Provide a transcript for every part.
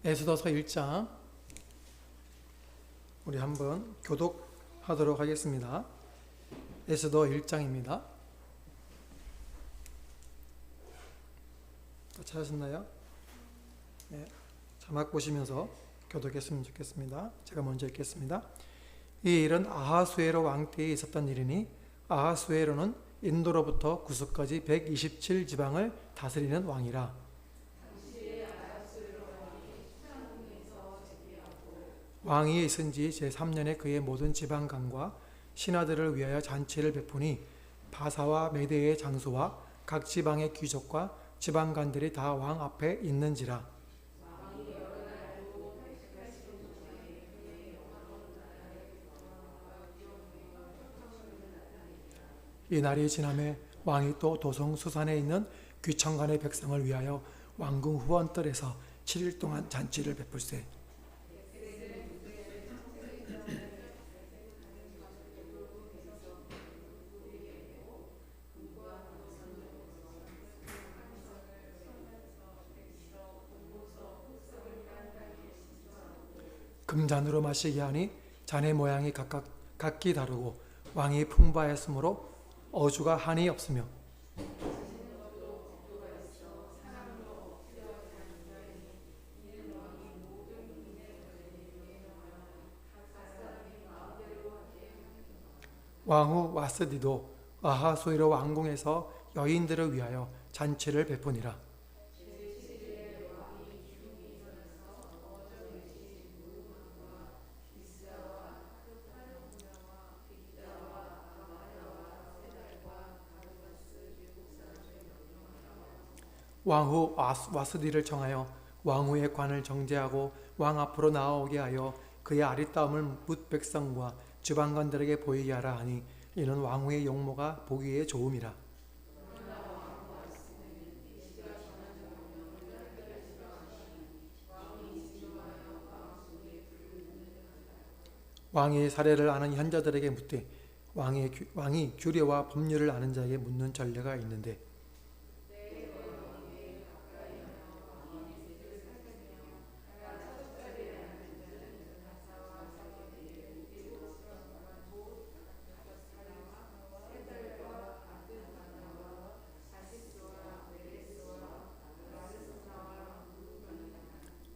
에스더서 1장 우리 한번 교독하도록 하겠습니다. 에스더 1장입니다. 찾으셨나요? 네, 자막 보시면서 교독했으면 좋겠습니다. 제가 먼저 읽겠습니다. 이 일은 아하수에로 왕 때에 있었던 일이니 아하수에로는 인도로부터 구스까지 127지방을 다스리는 왕이라. 왕이 있은 지 제3년에 그의 모든 지방간과 신하들을 위하여 잔치를 베푸니 바사와 메대의 장소와 각 지방의 귀족과 지방간들이 다 왕 앞에 있는지라. 이 날이 지남에 왕이 또 도성 수산에 있는 귀청관의 백성을 위하여 왕궁 후원뜰에서 7일 동안 잔치를 베풀세. 금잔으로 마시게 하니 잔의 모양이 각기 다르고 왕이 풍부하였으므로 어주가 한이 없으며 왕후 와스디도 아하수에로 왕궁에서 여인들을 위하여 잔치를 베푸니라. 왕후 와스디를 청하여 왕후의 관을 정제하고 왕 앞으로 나아오게 하여 그의 아리따움을 뭇 백성과 주방관들에게 보이게 하라 하니 이는 왕후의 용모가 보기에 좋음이라. 왕이 사례를 아는 현자들에게 묻되 왕이 규례와 법률을 아는 자에게 묻는 전례가 있는데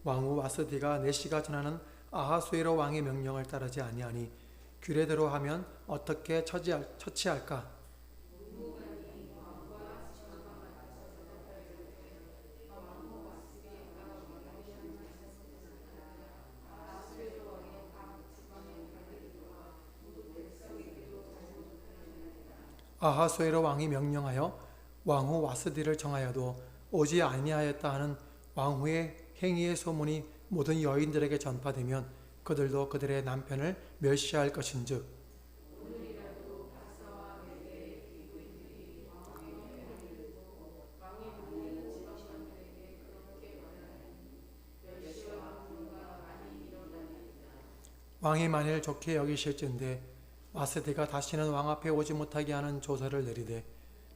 왕후 와스디가 내시가 전하는 아하수에로 왕의 명령을 따르지 아니하니 규례대로 하면 어떻게 처치할까? 아하수에로 왕이 명령하여 왕후 와스디를 정하여도 오지 아니하였다 하는 왕후의 행위의 소문이 모든 여인들에게 전파되면 그들도 그들의 남편을 멸시할 것인즉 왕이 만일 좋게 여기실진대 와스디가 다시는 왕 앞에 오지 못하게 하는 조서를 내리되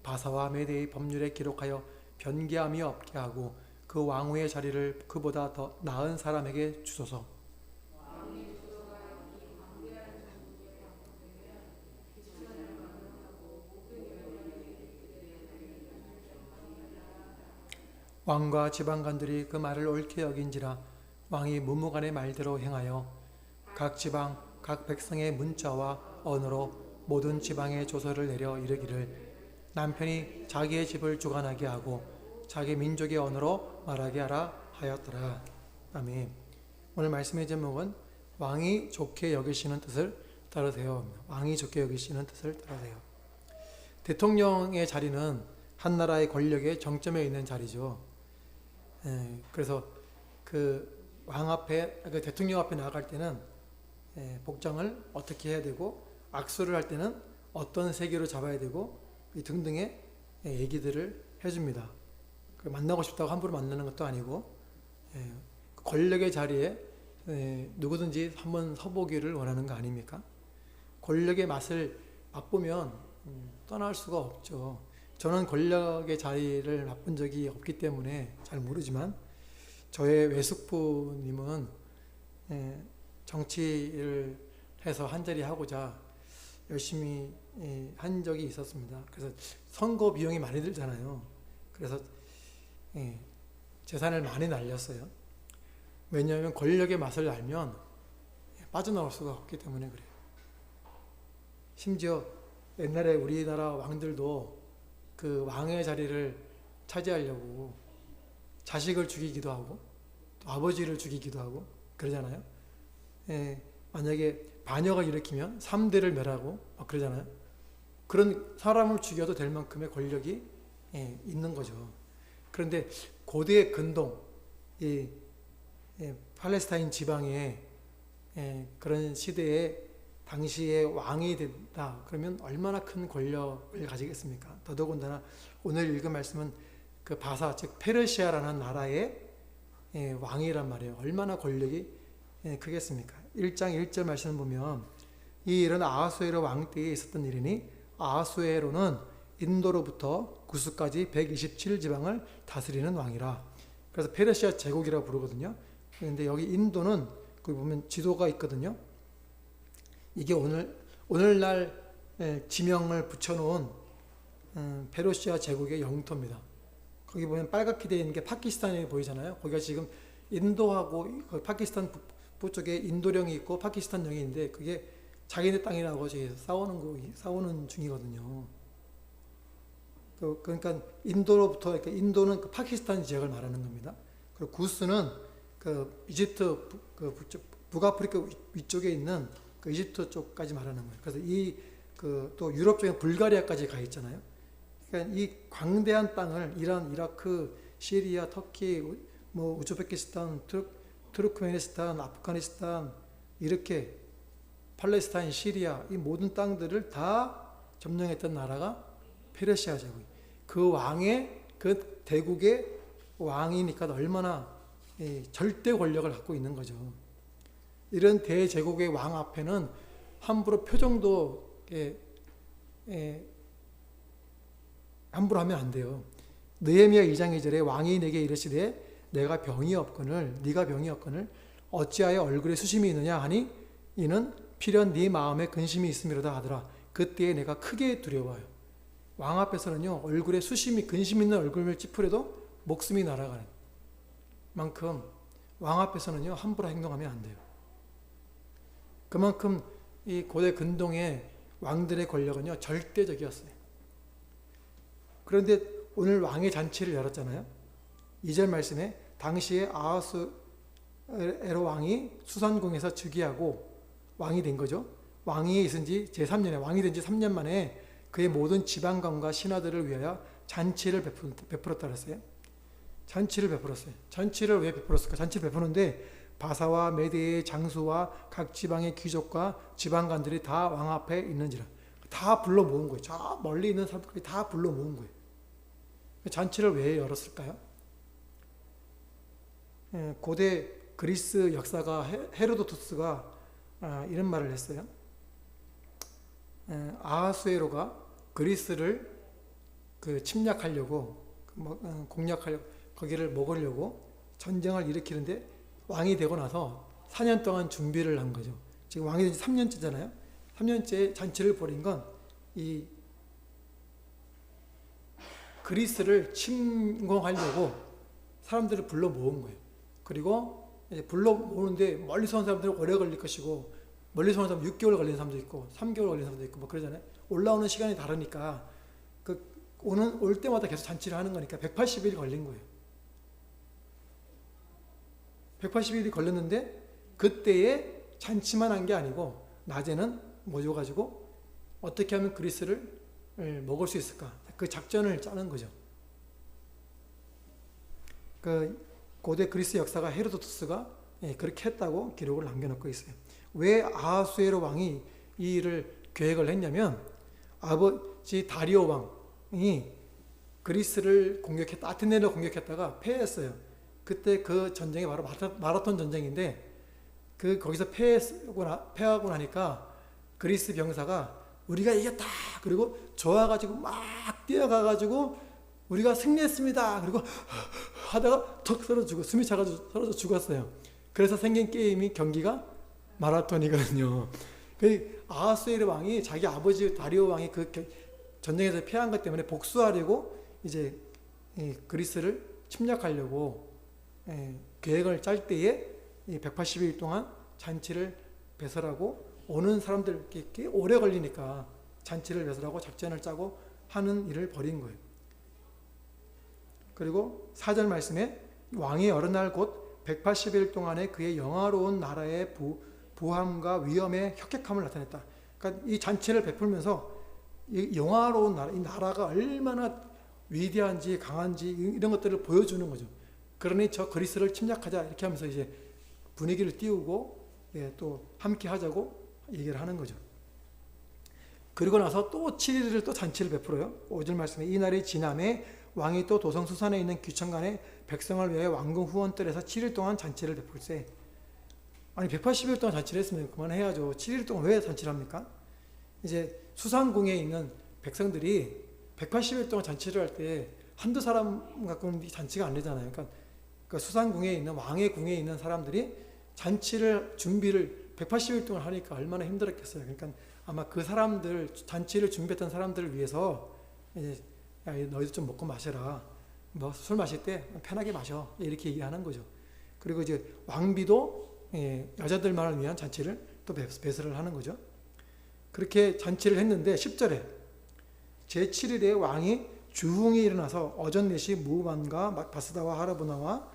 바사와 메대의 법률에 기록하여 변개함이 없게 하고 그 왕후의 자리를 그보다 더 나은 사람에게 주소서. 왕과 지방관들이 그 말을 옳게 여긴지라 왕이 문무관의 말대로 행하여 각 지방 각 백성의 문자와 언어로 모든 지방의 조서를 내려 이르기를 남편이 자기의 집을 주관하게 하고 자기 민족의 언어로 말하게 하라 하였더라. 아멘. 오늘 말씀의 제목은 왕이 좋게 여기시는 뜻을 따르세요. 왕이 좋게 여기시는 뜻을 따르세요. 대통령의 자리는 한 나라의 권력의 정점에 있는 자리죠. 그래서 그 왕 앞에, 그 대통령 앞에 나아갈 때는 복장을 어떻게 해야 되고 악수를 할 때는 어떤 세계로 잡아야 되고 등등의 얘기들을 해줍니다. 만나고 싶다고 함부로 만나는 것도 아니고 권력의 자리에 누구든지 한번 서보기를 원하는 거 아닙니까? 권력의 맛을 맛보면 떠날 수가 없죠. 저는 권력의 자리를 맛본 적이 없기 때문에 잘 모르지만 저의 외숙부님은 정치를 해서 한자리 하고자 열심히 한 적이 있었습니다. 그래서 선거 비용이 많이 들잖아요. 그래서 재산을 많이 날렸어요. 왜냐하면 권력의 맛을 알면 빠져나올 수가 없기 때문에 그래요. 심지어 옛날에 우리나라 왕들도 그 왕의 자리를 차지하려고 자식을 죽이기도 하고 또 아버지를 죽이기도 하고 그러잖아요. 만약에 반역을 일으키면 3대를 멸하고 그러잖아요. 그런 사람을 죽여도 될 만큼의 권력이 있는 거죠. 그런데 고대 근동, 이 팔레스타인 지방에 그런 시대에 당시에 왕이 된다 그러면 얼마나 큰 권력을 가지겠습니까? 더더군다나 오늘 읽은 말씀은 그 바사 즉 페르시아라는 나라의 왕이란 말이에요. 얼마나 권력이 크겠습니까? 1장 1절 말씀을 보면 이 일은 아하수에로 왕 때에 있었던 일이니 아하수에로는 인도로부터 구스까지 127지방을 다스리는 왕이라. 그래서 페르시아 제국이라고 부르거든요. 그런데 여기 인도는 거기 보면 지도가 있거든요. 이게 오늘날 지명을 붙여놓은 페르시아 제국의 영토입니다. 거기 보면 빨갛게 되어 있는 게 파키스탄이 보이잖아요. 거기가 지금 인도하고 파키스탄 북부 쪽에 인도령이 있고 파키스탄령이 있는데 그게 자기네 땅이라고 싸우는 중이거든요. 그러니까 인도로부터 그러니까 인도는 그 파키스탄 지역을 말하는 겁니다. 그리고 구스는 그 이집트 북아프리카 위쪽에 있는 그 이집트 쪽까지 말하는 거예요. 그래서 또 유럽 쪽에 불가리아까지 가 있잖아요. 그러니까 이 광대한 땅을 이란, 이라크, 시리아, 터키, 우즈베키스탄, 투르크메니스탄, 아프가니스탄 이렇게 팔레스타인, 시리아 이 모든 땅들을 다 점령했던 나라가 페르시아 제국. 그 왕의 그 대국의 왕이니까 얼마나 절대 권력을 갖고 있는 거죠. 이런 대제국의 왕 앞에는 함부로 표정도 함부로 하면 안 돼요. 느헤미야 2장 2절에 왕이 내게 이르시되 내가 병이 없거늘 네가 병이 없거늘 어찌하여 얼굴에 수심이 있느냐 하니 이는 필연 네 마음에 근심이 있음이로다 하더라. 그때에 내가 크게 두려워요. 왕 앞에서는요 얼굴에 수심이 근심 있는 얼굴을 찌푸려도 목숨이 날아가는 만큼 왕 앞에서는요 함부로 행동하면 안 돼요. 그만큼 이 고대 근동의 왕들의 권력은요 절대적이었어요. 그런데 오늘 왕의 잔치를 열었잖아요. 2절 말씀에 당시에 아하수에로 왕이 수산궁에서 즉위하고 왕이 된 거죠. 왕이 있은 지 제3년에 왕이 된 지 3년 만에 그의 모든 지방관과 신하들을 위하여 잔치를 베풀었다 그랬어요. 잔치를 베풀었어요. 잔치를 왜 베풀었을까? 잔치를 베푸는데 바사와 메대의 장수와 각 지방의 귀족과 지방관들이 다 왕 앞에 있는지라 다 불러 모은 거예요. 저 멀리 있는 사람들이 다 불러 모은 거예요. 잔치를 왜 열었을까요? 고대 그리스 역사가 헤로도투스가 이런 말을 했어요. 아하수에로가 그리스를 침략하려고 공략하려고 거기를 먹으려고 전쟁을 일으키는데 왕이 되고 나서 4년 동안 준비를 한 거죠. 지금 왕이 된 지 3년째잖아요. 3년째 잔치를 벌인 건 이 그리스를 침공하려고 사람들을 불러 모은 거예요. 그리고 불러 모으는데 멀리서 온 사람들은 오래 걸릴 것이고 멀리서 온 사람은 6개월 걸리는 사람도 있고 3개월 걸리는 사람도 있고 그러잖아요. 올라오는 시간이 다르니까 올 때마다 계속 잔치를 하는 거니까 180일 걸린 거예요. 180일이 걸렸는데 그때에 잔치만 한 게 아니고 낮에는 모여가지고 어떻게 하면 그리스를 먹을 수 있을까? 그 작전을 짜는 거죠. 그 고대 그리스 역사가 헤로도투스가 그렇게 했다고 기록을 남겨놓고 있어요. 왜 아하수에로 왕이 이 일을 계획을 했냐면 아버지 다리오 왕이 그리스를 아테네를 공격했다가 패했어요. 그때 그 전쟁이 바로 마라톤 전쟁인데 거기서 패하고 나니까 그리스 병사가 우리가 이겼다. 그리고 좋아가지고 막 뛰어가가지고 우리가 승리했습니다. 그리고 하다가 턱 숨이 차가지고 쓰러져 죽었어요. 그래서 생긴 게임이 경기가 마라톤이거든요. 그 아하수에르 왕이 자기 아버지 다리오 왕이 그 전쟁에서 패한 것 때문에 복수하려고 이제 그리스를 침략하려고 계획을 짤 때에 180일 동안 잔치를 배설하고 오는 사람들 꽤 오래 걸리니까 잔치를 배설하고 작전을 짜고 하는 일을 벌인 거예요. 그리고 4절 말씀에 왕이 어느 날 곧 180일 동안에 그의 영화로운 나라의 부함과 위엄의 혁혁함을 나타냈다. 그러니까 이 잔치를 베풀면서 이 영화로운 나라, 이 나라가 얼마나 위대한지 강한지 이런 것들을 보여주는 거죠. 그러니 저 그리스를 침략하자 이렇게 하면서 이제 분위기를 띄우고 또 함께 하자고 얘기를 하는 거죠. 그리고 나서 또 7일을 또 잔치를 베풀어요. 5절 말씀에 이날이 지남에 왕이 또 도성 수산에 있는 규천관에 백성을 위해 왕궁 후원들에서 7일 동안 잔치를 베풀세. 아니 180일 동안 잔치를 했으면 그만해야죠. 7일 동안 왜 잔치를 합니까? 이제 수산궁에 있는 백성들이 180일 동안 잔치를 할 때 한두 사람 갖고는 잔치가 안 되잖아요. 그러니까 수산궁에 있는 왕의 궁에 있는 사람들이 잔치를 준비를 180일 동안 하니까 얼마나 힘들었겠어요. 그러니까 아마 그 사람들 잔치를 준비했던 사람들을 위해서 이제 야, 너희도 좀 먹고 마셔라. 뭐 술 마실 때 편하게 마셔. 이렇게 얘기하는 거죠. 그리고 이제 왕비도 여자들만을 위한 잔치를 또 배설을 하는 거죠. 그렇게 잔치를 했는데 10절에 제7일에 왕이 주흥이 일어나서 어전넷이 무반과 바스다와 하라보나와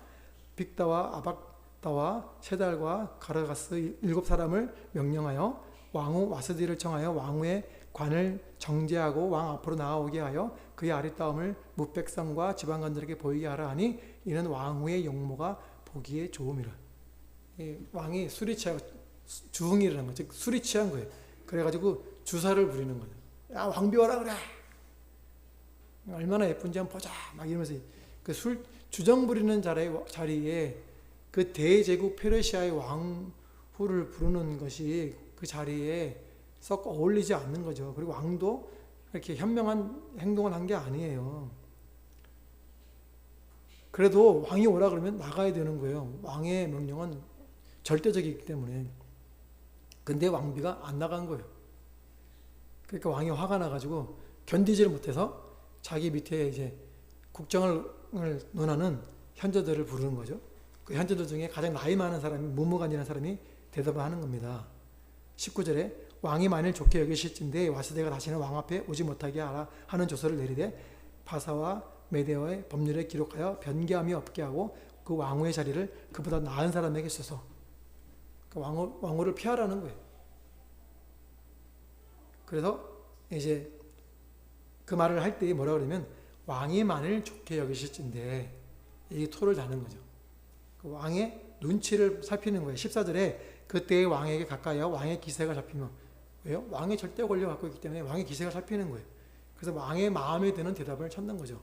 빅다와 아박다와 세달과 가르가스 7사람을 명령하여 왕후 와스디를 청하여 왕후의 관을 정제하고 왕 앞으로 나아오게 하여 그의 아리따움을 무백성과 지방관들에게 보이게 하라 하니 이는 왕후의 용모가 보기에 좋음이라. 왕이 술이 취하고 주흥이라는 거, 즉 술이 취한 거예요. 그래가지고 주사를 부리는 거예요. 야 왕비 와라 그래. 얼마나 예쁜지 한번 보자. 막 이러면서 그 술 주정 부리는 자리에 그 대제국 페르시아의 왕후를 부르는 것이 그 자리에 썩 어울리지 않는 거죠. 그리고 왕도 이렇게 현명한 행동을 한 게 아니에요. 그래도 왕이 오라 그러면 나가야 되는 거예요. 왕의 명령은 절대적이기 때문에. 근데 왕비가 안 나간 거예요. 그러니까 왕이 화가 나가지고 견디지를 못해서 자기 밑에 이제 국정을 논하는 현저들을 부르는 거죠. 그 현저들 중에 가장 나이 많은 사람이 무무간이라는 사람이 대답을 하는 겁니다. 19절에 왕이 만일 좋게 여기실진데 와스데가 다시는 왕 앞에 오지 못하게 하라 하는 조서를 내리되 바사와 메데어의 법률에 기록하여 변개함이 없게 하고 그 왕후의 자리를 그보다 나은 사람에게 주소서. 그 왕후를 피하라는 거예요. 그래서 이제 그 말을 할 때 뭐라 그러면 왕이 만일 좋게 여기실진데 이 토를 다는 거죠. 그 왕의 눈치를 살피는 거예요. 14절에 그때의 왕에게 가까이하여 왕의 기세가 잡히면 왜요? 왕의 절대 권력을 갖고 있기 때문에 왕의 기세가 살피는 거예요. 그래서 왕의 마음에 드는 대답을 찾는 거죠.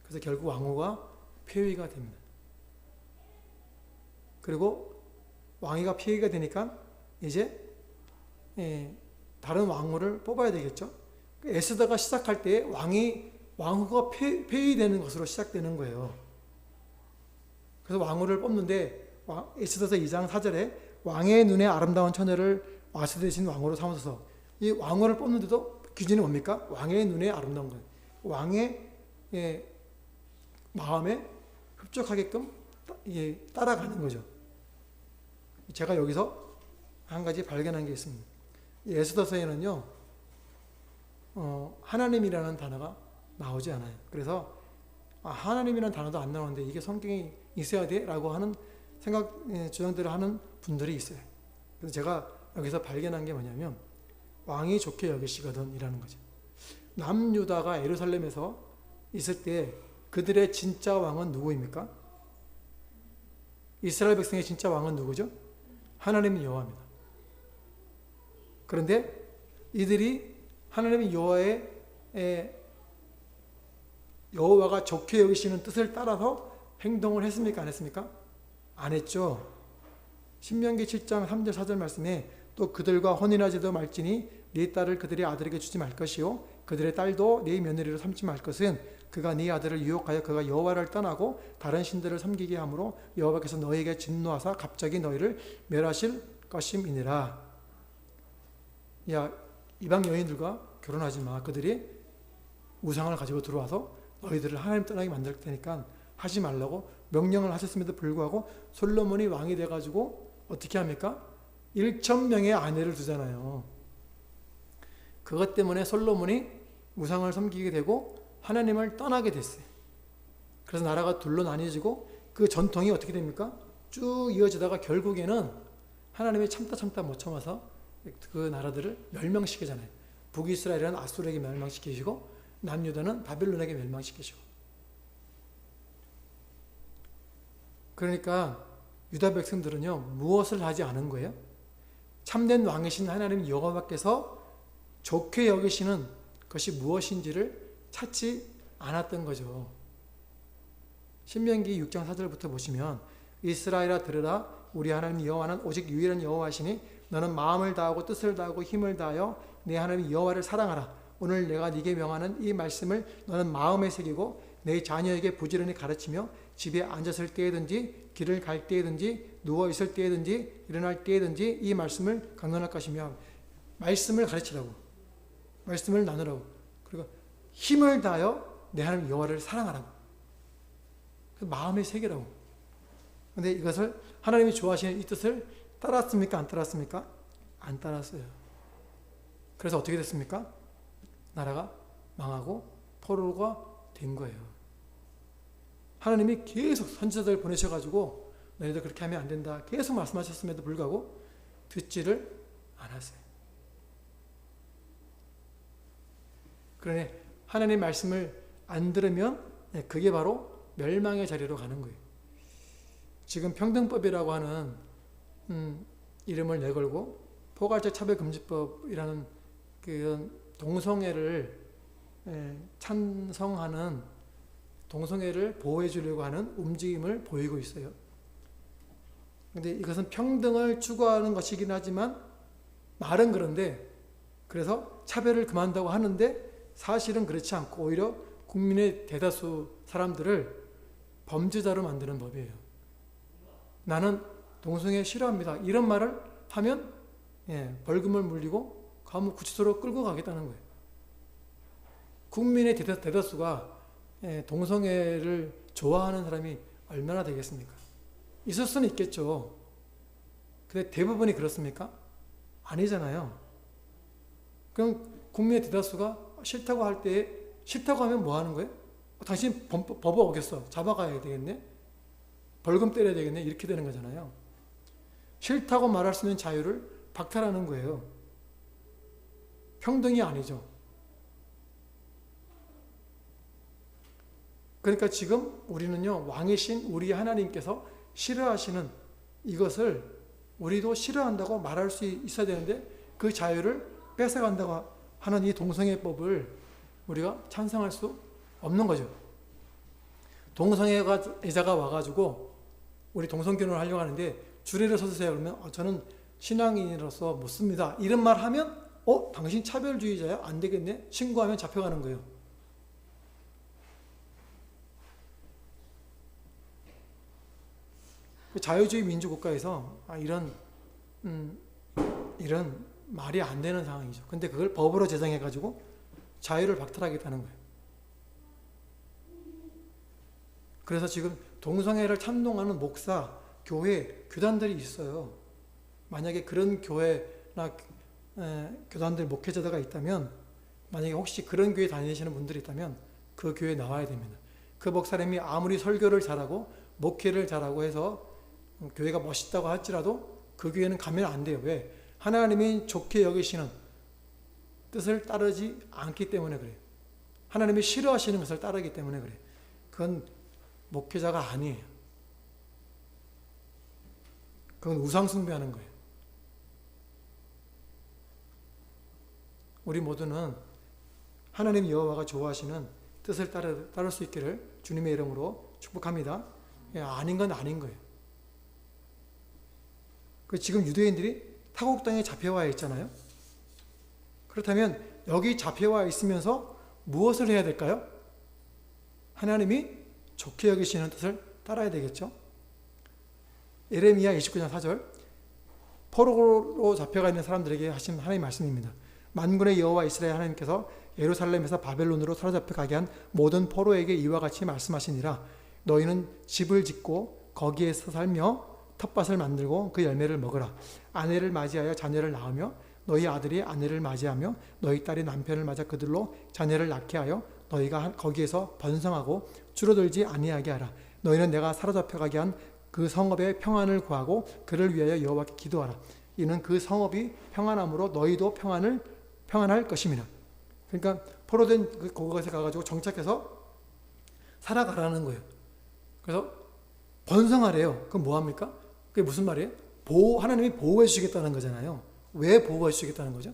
그래서 결국 왕후가 폐위가 됩니다. 그리고 왕위가 폐위가 되니까 이제 다른 왕후를 뽑아야 되겠죠. 에스더가 시작할 때 왕후가 폐위되는 것으로 시작되는 거예요. 그래서 왕후를 뽑는데 에스더서 2장 4절에 왕의 눈에 아름다운 처녀를 와스 대신 왕후로 삼으소서. 이 왕후를 뽑는데도 기준이 뭡니까? 왕의 눈에 아름다운 거예요. 왕의 마음에 흡족하게끔 따라가는 거죠. 제가 여기서 한 가지 발견한 게 있습니다. 에스더서에는요, 하나님이라는 단어가 나오지 않아요. 그래서 하나님이라는 단어도 안 나오는데 이게 성경에 있어야 돼? 라고 하는 주장들을 하는 분들이 있어요. 그래서 제가 여기서 발견한 게 뭐냐면 왕이 좋게 여기시거든 이라는 거죠. 남유다가 예루살렘에서 있을 때 그들의 진짜 왕은 누구입니까? 이스라엘 백성의 진짜 왕은 누구죠? 하나님 여호와입니다. 그런데 이들이 하나님 여호와가 좋게 여기시는 뜻을 따라서 행동을 했습니까? 안 했습니까? 안 했죠. 신명기 7장 3절 4절 말씀에 또 그들과 혼인하지도 말지니 네 딸을 그들의 아들에게 주지 말 것이요 그들의 딸도 네 며느리로 삼지 말 것은 그가 네 아들을 유혹하여 그가 여호와를 떠나고 다른 신들을 섬기게 하므로 여호와께서 너희에게 진노하사 갑자기 너희를 멸하실 것임이니라. 야, 이방 여인들과 결혼하지 마. 그들이 우상을 가지고 들어와서 너희들을 하나님 떠나게 만들 테니까 하지 말라고 명령을 하셨음에도 불구하고 솔로몬이 왕이 돼가지고 어떻게 합니까? 1,000명의 아내를 두잖아요. 그것 때문에 솔로몬이 우상을 섬기게 되고 하나님을 떠나게 됐어요. 그래서 나라가 둘로 나뉘어지고 그 전통이 어떻게 됩니까? 쭉 이어지다가 결국에는 하나님이 참다 못 참아서 그 나라들을 멸망시키잖아요. 북이스라엘은 아수르에게 멸망시키시고 남유다는 바벨론에게 멸망시키시고. 그러니까 유다 백성들은요, 무엇을 하지 않은 거예요? 참된 왕이신 하나님 여호와께서 좋게 여기시는 것이 무엇인지를 찾지 않았던 거죠. 신명기 6장 4절부터 보시면 이스라엘아 들으라 우리 하나님 여호와는 오직 유일한 여호와시니 너는 마음을 다하고 뜻을 다하고 힘을 다하여 네 하나님 여호와를 사랑하라. 오늘 내가 네게 명하는 이 말씀을 너는 마음에 새기고 내 자녀에게 부지런히 가르치며 집에 앉았을 때에든지 길을 갈 때에든지 누워 있을 때에든지 일어날 때에든지 이 말씀을 강론할 것이며 말씀을 가르치라고, 말씀을 나누라고, 그리고 힘을 다하여 내 하나님 여호와를 사랑하라고, 마음에 새기라고. 근데 이것을 하나님이 좋아하시는 이 뜻을 따랐습니까? 안 따랐습니까? 안 따랐어요. 그래서 어떻게 됐습니까? 나라가 망하고 포로가 된 거예요. 하나님이 계속 선지자들 보내셔가지고 너희들 그렇게 하면 안 된다 계속 말씀하셨음에도 불구하고 듣지를 않았어요. 그러니 하나님의 말씀을 안 들으면 그게 바로 멸망의 자리로 가는 거예요. 지금 평등법이라고 하는 이름을 내걸고 포괄적 차별금지법이라는 그런 동성애를 찬성하는, 동성애를 보호해 주려고 하는 움직임을 보이고 있어요. 그런데 이것은 평등을 추구하는 것이긴 하지만 말은 그런데, 그래서 차별을 금한다고 하는데 사실은 그렇지 않고 오히려 국민의 대다수 사람들을 범죄자로 만드는 법이에요. 나는 동성애 싫어합니다. 이런 말을 하면 벌금을 물리고 감옥 구치소로 끌고 가겠다는 거예요. 국민의 대다수가 동성애를 좋아하는 사람이 얼마나 되겠습니까? 있을 수는 있겠죠. 근데 대부분이 그렇습니까? 아니잖아요. 그럼 국민의 대다수가 싫다고 할 때, 싫다고 하면 뭐 하는 거예요? 당신 법 어겼어. 잡아가야 되겠네? 벌금 때려야 되겠네? 이렇게 되는 거잖아요. 싫다고 말할 수 있는 자유를 박탈하는 거예요. 평등이 아니죠. 그러니까 지금 우리는요, 왕이신 우리 하나님께서 싫어하시는 이것을 우리도 싫어한다고 말할 수 있어야 되는데 그 자유를 뺏어간다고 하는 이 동성애법을 우리가 찬성할 수 없는 거죠. 동성애자가 와가지고 우리 동성결혼을 하려고 하는데 주례를 서주세요 그러면 저는 신앙인으로서 못 씁니다. 이런 말 하면 당신 차별주의자야? 안 되겠네? 신고하면 잡혀가는 거예요. 자유주의 민주국가에서 이런 말이 안 되는 상황이죠. 근데 그걸 법으로 제정해가지고 자유를 박탈하겠다는 거예요. 그래서 지금 동성애를 찬동하는 목사, 교회, 교단들이 있어요. 만약에 그런 교회나 교단들 목회자가 있다면, 만약에 혹시 그런 교회 다니시는 분들이 있다면 그 교회에 나와야 됩니다. 그 목사님이 아무리 설교를 잘하고 목회를 잘하고 해서 교회가 멋있다고 할지라도 그 교회는 가면 안 돼요. 왜? 하나님이 좋게 여기시는 뜻을 따르지 않기 때문에 그래요. 하나님이 싫어하시는 것을 따르기 때문에 그래요. 그건 목회자가 아니에요. 그건 우상숭배하는 거예요. 우리 모두는 하나님 여호와가 좋아하시는 뜻을 따를 수 있기를 주님의 이름으로 축복합니다. 아닌 건 아닌 거예요. 지금 유대인들이 타국 땅에 잡혀와 있잖아요. 그렇다면 여기 잡혀와 있으면서 무엇을 해야 될까요? 하나님이 좋게 여기시는 뜻을 따라야 되겠죠. 예레미야 29장 4절, 포로로 잡혀가 있는 사람들에게 하신 하나님의 말씀입니다. 만군의 여호와 이스라엘 하나님께서 예루살렘에서 바벨론으로 사로잡혀 가게 한 모든 포로에게 이와 같이 말씀하시니라. 너희는 집을 짓고 거기에서 살며 텃밭을 만들고 그 열매를 먹으라. 아내를 맞이하여 자녀를 낳으며 너희 아들이 아내를 맞이하며 너희 딸이 남편을 맞아 그들로 자녀를 낳게 하여 너희가 거기에서 번성하고 줄어들지 아니하게 하라. 너희는 내가 사로잡혀 가게 한 그 성읍의 평안을 구하고 그를 위하여 여호와께 기도하라. 이는 그 성읍이 평안함으로 너희도 평안할 것입니다. 그러니까 포로된 그곳에 가가지고 정착해서 살아가라는 거예요. 그래서 번성하래요. 그럼 뭐합니까? 그게 무슨 말이에요? 하나님이 보호해 주시겠다는 거잖아요. 왜 보호해 주시겠다는 거죠?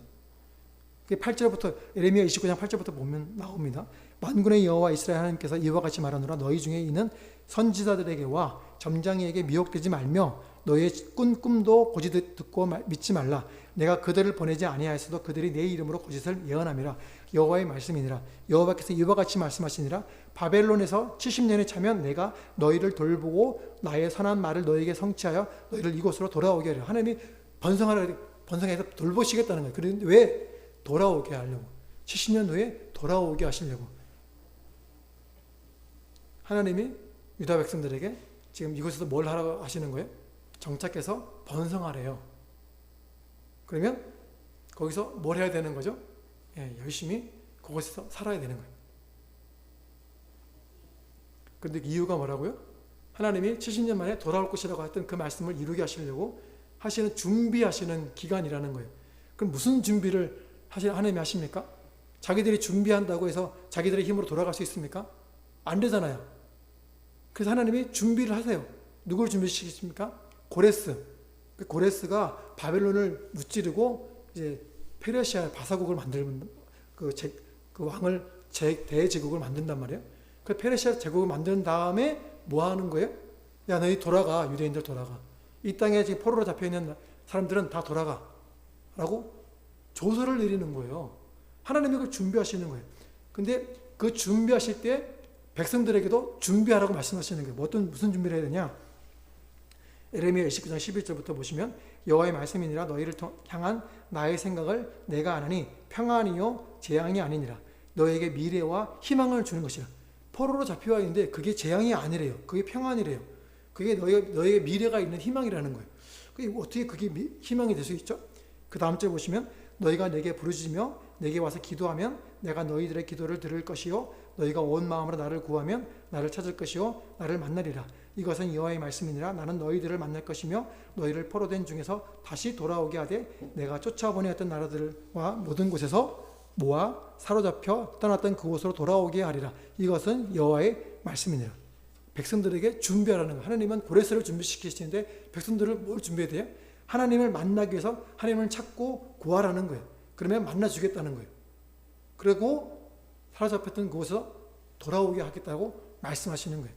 그게 8절부터, 예레미야 29장 8절부터 보면 나옵니다. 만군의 여호와 이스라엘 하나님께서 이와 같이 말하노라. 너희 중에 있는 선지자들에게와 점장이에게 미혹되지 말며 너희의 꿈도 고지 듣고 믿지 말라. 내가 그들을 보내지 아니하였어도 그들이 내 이름으로 거짓을 예언함이라. 여호와의 말씀이니라. 여호와께서 이와 같이 말씀하시니라. 바벨론에서 70년이 차면 내가 너희를 돌보고 나의 선한 말을 너희에게 성취하여 너희를 이곳으로 돌아오게 하리라. 하나님이 번성해서 돌보시겠다는 거예요. 그런데 왜 돌아오게 하려고? 70년 후에 돌아오게 하시려고. 하나님이 유다 백성들에게 지금 이곳에서 뭘 하라고 하시는 거예요? 정착해서 번성하래요. 그러면 거기서 뭘 해야 되는 거죠? 열심히 그곳에서 살아야 되는 거예요. 그런데 이유가 뭐라고요? 하나님이 70년 만에 돌아올 것이라고 했던 그 말씀을 이루게 하시려고 하시는, 준비하시는 기간이라는 거예요. 그럼 무슨 준비를 하나님이 하십니까? 자기들이 준비한다고 해서 자기들의 힘으로 돌아갈 수 있습니까? 안 되잖아요. 그래서 하나님이 준비를 하세요. 누굴 준비시키십니까? 고레스. 고레스가 바벨론을 무찌르고 이제 페르시아 바사국을 만들면 그 왕을 대제국을 만든단 말이에요. 그 페르시아 제국을 만든 다음에 뭐 하는 거예요? 야, 너희 돌아가. 유대인들 돌아가. 이 땅에 지금 포로로 잡혀 있는 사람들은 다 돌아가. 라고 조서를 내리는 거예요. 하나님이 그걸 준비하시는 거예요. 근데 그 준비하실 때 백성들에게도 준비하라고 말씀하시는 거예요. 무슨 준비를 해야 되냐? 예레미야 29장 11절부터 보시면 여호와의 말씀이니라. 너희를 향한 나의 생각을 내가 아나니 평안이요 재앙이 아니니라. 너에게 미래와 희망을 주는 것이라. 포로로 잡혀와 있는데 그게 재앙이 아니래요. 그게 평안이래요. 그게 너에게 미래가 있는 희망이라는 거예요. 어떻게 그게 희망이 될 수 있죠? 그 다음 절 보시면 너희가 내게 부르짖으며 내게 와서 기도하면 내가 너희들의 기도를 들을 것이요 너희가 온 마음으로 나를 구하면 나를 찾을 것이요 나를 만나리라. 이것은 여호와의 말씀이니라. 나는 너희들을 만날 것이며 너희를 포로된 중에서 다시 돌아오게 하되 내가 쫓아보내었던 나라들과 모든 곳에서 모아 사로잡혀 떠났던 그곳으로 돌아오게 하리라. 이것은 여호와의 말씀이니라. 백성들에게 준비하라는 거예요. 하나님은 고레스를 준비시키시는데 백성들을 뭘 준비해야 돼요? 하나님을 만나기 위해서 하나님을 찾고 구하라는 거예요. 그러면 만나주겠다는 거예요. 그리고 사로잡혔던 그곳에서 돌아오게 하겠다고 말씀하시는 거예요.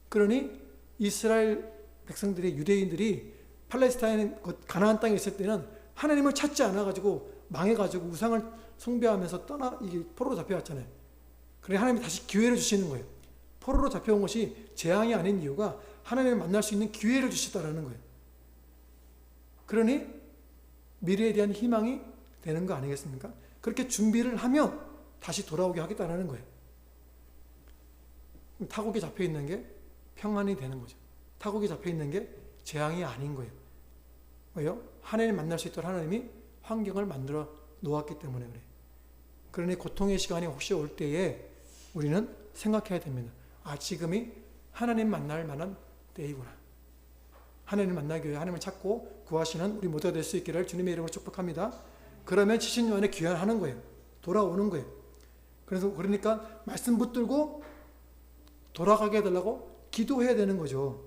그러니 이스라엘 백성들이, 유대인들이 팔레스타인 가나안 땅에 있을 때는 하나님을 찾지 않아가지고 망해가지고 우상을 숭배하면서 이게 포로로 잡혀왔잖아요. 그래 하나님이 다시 기회를 주시는 거예요. 포로로 잡혀온 것이 재앙이 아닌 이유가 하나님을 만날 수 있는 기회를 주시다라는 거예요. 그러니 미래에 대한 희망이 되는 거 아니겠습니까? 그렇게 준비를 하면 다시 돌아오게 하겠다는 거예요. 타국에 잡혀 있는 게 평안이 되는 거죠. 타국에 잡혀 있는 게 재앙이 아닌 거예요. 왜요? 하나님을 만날 수 있도록 하나님이 환경을 만들어 놓았기 때문에 그래요. 그러니 고통의 시간이 혹시 올 때에 우리는 생각해야 됩니다. 지금이 하나님 만날 만한 때이구나. 하나님을 만나기 위해 하나님을 찾고 구하시는 우리 모두가 될 수 있기를 주님의 이름으로 축복합니다. 그러면 70년에 귀환하는 거예요. 돌아오는 거예요. 그러니까 말씀 붙들고 돌아가게 해달라고 기도해야 되는 거죠.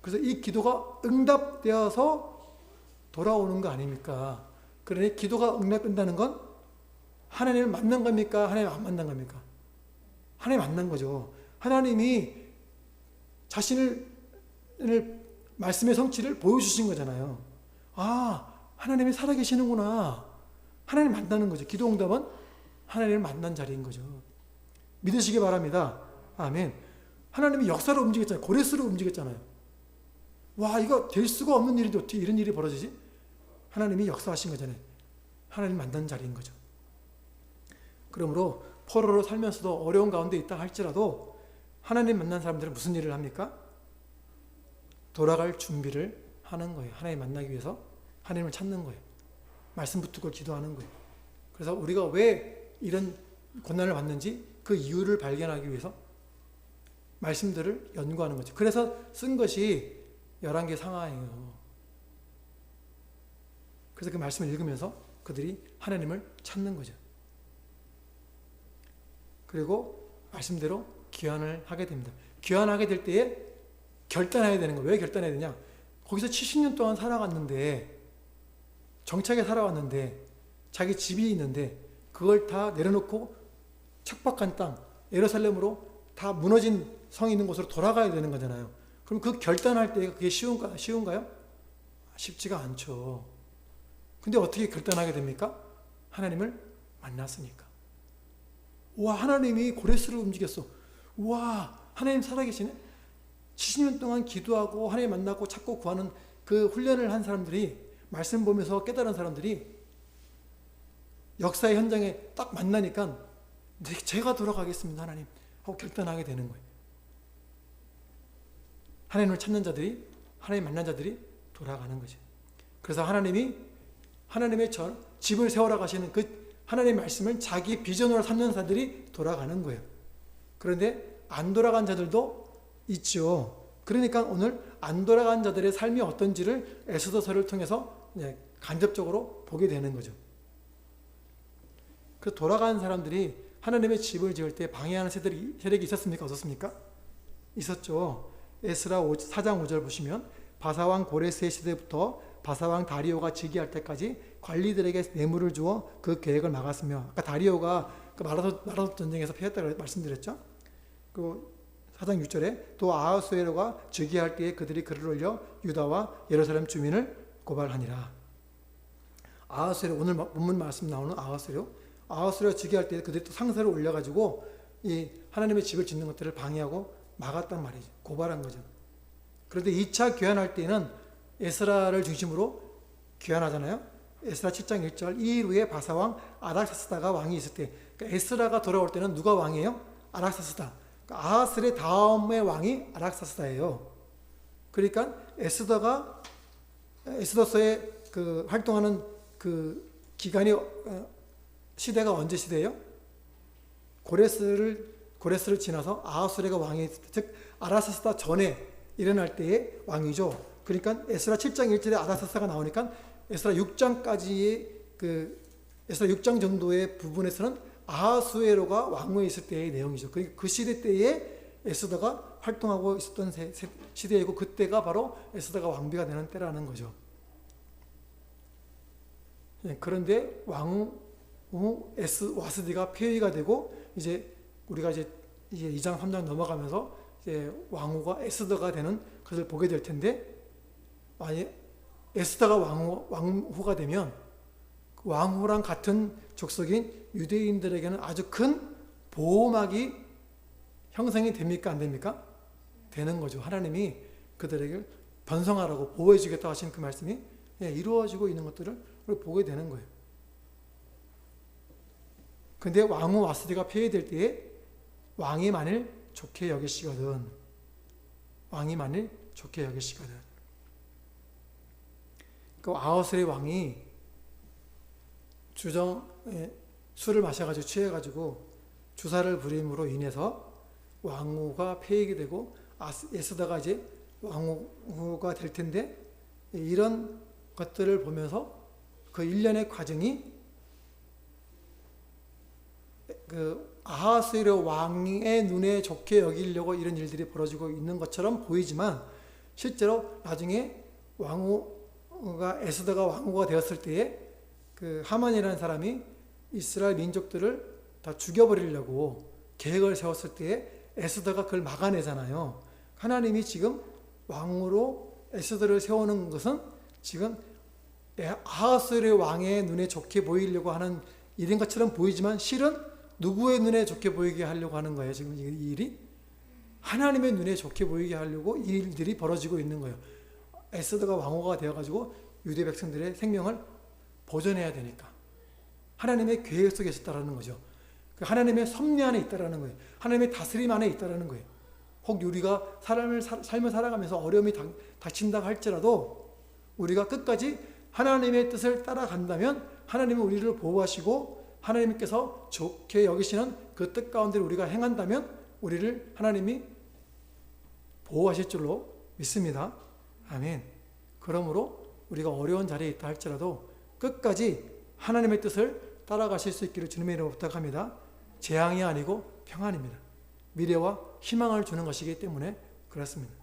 그래서 이 기도가 응답되어서 돌아오는 거 아닙니까? 그러니 기도가 응답된다는 건 하나님을 만난 겁니까? 하나님 안 만난 겁니까? 하나님 만난 거죠. 하나님이 자신을 말씀의 성취를 보여주신 거잖아요. 하나님이 살아계시는구나. 하나님 만나는 거죠. 기도 응답은 하나님을 만난 자리인 거죠. 믿으시기 바랍니다. 아멘. 하나님이 역사를 움직였잖아요. 고레스로 움직였잖아요. 와, 이거 될 수가 없는 일인데 어떻게 이런 일이 벌어지지? 하나님이 역사하신 거잖아요. 하나님 만난 자리인 거죠. 그러므로 포로로 살면서도 어려운 가운데 있다 할지라도 하나님 만난 사람들은 무슨 일을 합니까? 돌아갈 준비를 하는 거예요. 하나님 만나기 위해서 하나님을 찾는 거예요. 말씀 붙들고 기도하는 거예요. 그래서 우리가 왜 이런 고난을 받는지 그 이유를 발견하기 위해서 말씀들을 연구하는 거죠. 그래서 쓴 것이 11개 상하예요. 그래서 그 말씀을 읽으면서 그들이 하나님을 찾는 거죠. 그리고 말씀대로 귀환을 하게 됩니다. 귀환하게 될 때에 결단해야 되는 거예요. 왜 결단해야 되냐? 거기서 70년 동안 살아갔는데, 정착에 살아왔는데, 자기 집이 있는데 그걸 다 내려놓고 척박한 땅, 예루살렘으로 다 무너진 성이 있는 곳으로 돌아가야 되는 거잖아요. 그럼 그 결단할 때 그게 쉬운가요? 쉽지가 않죠. 근데 어떻게 결단하게 됩니까? 하나님을 만났으니까. 와, 하나님이 고레스를 움직였어. 와, 하나님 살아계시네. 70년 동안 기도하고 하나님 만나고 찾고 구하는 그 훈련을 한 사람들이, 말씀 보면서 깨달은 사람들이 역사의 현장에 딱 만나니까 제가 돌아가겠습니다, 하나님 하고 결단하게 되는 거예요. 하나님을 찾는 자들이, 하나님 만난 자들이 돌아가는 거죠. 그래서 하나님이 하나님의 집을 세워라 가시는 그 하나님의 말씀을 자기 비전으로 삼는 자들이 돌아가는 거예요. 그런데 안 돌아간 자들도 있죠. 그러니까 오늘 안 돌아간 자들의 삶이 어떤지를 에스더서를 통해서 간접적으로 보게 되는 거죠. 그 돌아간 사람들이 하나님의 집을 지을 때 방해하는 세력이 있었습니까? 없었습니까? 있었죠. 에스라 4장 5절 보시면 바사왕 고레스의 시대부터 바사왕 다리오가 즉위할 때까지 관리들에게 뇌물을 주어 그 계획을 막았으며, 아까 다리오가 그 마라도 전쟁에서 패했다고 말씀드렸죠. 그 4장 6절에 또 아하수에로가 즉위할 때에 그들이 글을 올려 유다와 예루살렘 주민을 고발하니라. 아하수에로, 오늘 본문 말씀 나오는 아하수에로가 즉위할 때 그들이 또 상세를 올려가지고 이 하나님의 집을 짓는 것들을 방해하고 막았단 말이죠. 고발한 거죠. 그런데 2차 귀환할 때는 에스라를 중심으로 귀환하잖아요. 에스라 7장 1절, 이 일 후에 바사왕 아닥사스다가 왕이 있을 때, 그러니까 에스라가 돌아올 때는 누가 왕이에요? 아닥사스다. 그러니까 아하스의 다음의 왕이 아닥사스다예요. 그러니까 에스더서의 그 활동하는 그 기간이, 시대가 언제 시대예요? 고레스를 지나서 아하수레가 왕이, 즉 아닥사스다 전에 일어날 때의 왕이죠. 그러니까 에스라 7장 1절에 아닥사스다가 나오니까 에스라 6장까지의 에스라 6장 정도의 부분에서는 아하수에로가 왕위에 있을 때의 내용이죠. 그 시대 때에 에스더가 활동하고 있었던 시대이고, 그때가 바로 에스더가 왕비가 되는 때라는 거죠. 그런데 왕후 와스디가 폐위가 되고, 이제 우리가 이제 2장 3장 넘어가면서 이제 왕후가 에스더가 되는 것을 보게 될 텐데, 만약 에스더가 왕후가 되면 그 왕후랑 같은 족속인 유대인들에게는 아주 큰 보호막이 형성이 됩니까? 안 됩니까? 되는 거죠. 하나님이 그들에게 번성하라고 보호해 주겠다고 하신 그 말씀이 이루어지고 있는 것들을 우리 보게 되는 거예요. 근데 왕후 와스디가 폐위될 때에 왕이 만일 좋게 여기시거든. 그 아하수의 왕이 술을 마셔가지고 취해가지고 주사를 부림으로 인해서 왕후가 폐위가 되고 에스더가 이제 왕후가 될 텐데, 이런 것들을 보면서 그 일련의 과정이 그 아하수에로 왕의 눈에 좋게 여기려고 이런 일들이 벌어지고 있는 것처럼 보이지만, 실제로 나중에 에스더가 왕후가 되었을 때에 그 하만이라는 사람이 이스라엘 민족들을 다 죽여버리려고 계획을 세웠을 때에 에스더가 그걸 막아내잖아요. 하나님이 지금 왕으로 에스더를 세우는 것은 지금 아하수에로 왕의 눈에 좋게 보이려고 하는 일인 것처럼 보이지만, 실은 누구의 눈에 좋게 보이게 하려고 하는 거예요, 지금 이 일이? 하나님의 눈에 좋게 보이게 하려고 이 일들이 벌어지고 있는 거예요. 에스더가 왕후가 되어가지고 유대 백성들의 생명을 보존해야 되니까. 하나님의 계획 속에 있었다라는 거죠. 하나님의 섭리 안에 있다라는 거예요. 하나님의 다스림 안에 있다라는 거예요. 혹 우리가 삶을 살아가면서 어려움이 닥친다고 할지라도 우리가 끝까지 하나님의 뜻을 따라간다면 하나님은 우리를 보호하시고 하나님께서 좋게 여기시는 그 뜻 가운데 우리가 행한다면 우리를 하나님이 보호하실 줄로 믿습니다. 아멘. 그러므로 우리가 어려운 자리에 있다 할지라도 끝까지 하나님의 뜻을 따라가실 수 있기를 주님의 이름으로 부탁합니다. 재앙이 아니고 평안입니다. 미래와 희망을 주는 것이기 때문에 그렇습니다.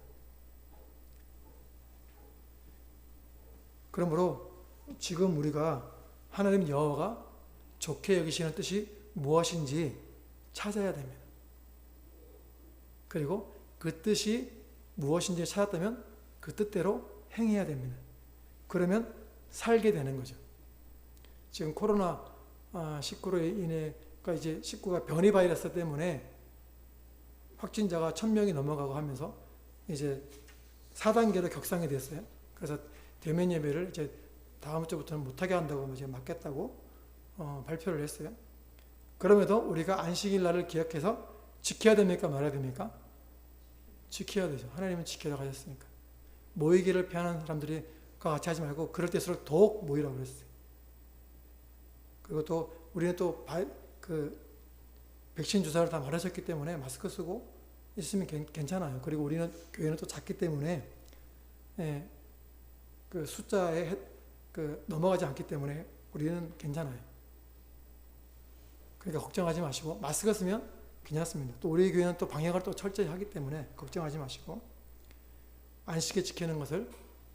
그러므로 지금 우리가 하나님 여호와가 좋게 여기시는 뜻이 무엇인지 찾아야 됩니다. 그리고 그 뜻이 무엇인지 찾았다면 그 뜻대로 행해야 됩니다. 그러면 살게 되는 거죠. 지금 코로나 19로 인해 이제 19가 변이 바이러스 때문에 확진자가 1000명이 넘어가고 하면서 이제 4단계로 격상이 됐어요. 그래서 대면 예배를 이제 다음 주부터는 못하게 한다고 이제 막겠다고 발표를 했어요. 그럼에도 우리가 안식일 날을 기억해서 지켜야 됩니까? 말아야 됩니까? 지켜야 되죠. 하나님은 지켜야 하셨으니까. 모이기를 피하는 사람들이 같이 하지 말고 그럴 때일수록 더욱 모이라고 그랬어요. 그리고 또 우리는 또 백신 주사를 다 맞으셨기 때문에 마스크 쓰고 있으면 괜찮아요. 그리고 우리는 교회는 또 작기 때문에 그 숫자에 넘어가지 않기 때문에 우리는 괜찮아요. 그러니까 걱정하지 마시고 마스크 쓰면 괜찮습니다. 또 우리 교회는 또 방역을 또 철저히 하기 때문에 걱정하지 마시고 안식에 지키는 것을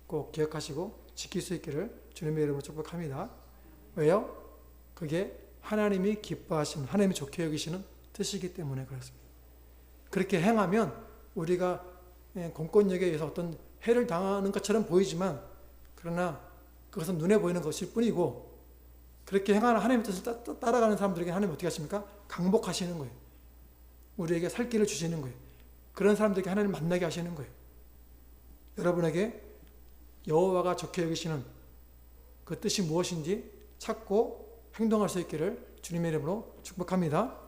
꼭 기억하시고 지킬 수 있기를 주님의 이름으로 축복합니다. 왜요? 그게 하나님이 기뻐하시는, 하나님이 좋게 여기시는 뜻이기 때문에 그렇습니다. 그렇게 행하면 우리가 공권력에 의해서 어떤 해를 당하는 것처럼 보이지만 그러나 그것은 눈에 보이는 것일 뿐이고 그렇게 행하는 하나님의 뜻을 따라가는 사람들에게 하나님은 어떻게 하십니까? 강복하시는 거예요. 우리에게 살 길을 주시는 거예요. 그런 사람들에게 하나님 만나게 하시는 거예요. 여러분에게 여호와가 좋게 여기시는 그 뜻이 무엇인지 찾고 행동할 수 있기를 주님의 이름으로 축복합니다.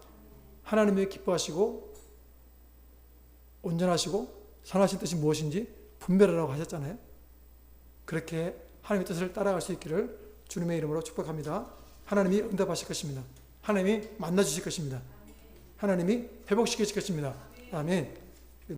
하나님이 기뻐하시고 온전하시고 선하신 뜻이 무엇인지 분별하라고 하셨잖아요. 그렇게 하나님의 뜻을 따라갈 수 있기를 주님의 이름으로 축복합니다. 하나님이 응답하실 것입니다. 하나님이 만나주실 것입니다. 하나님이 회복시키실 것입니다. 아멘.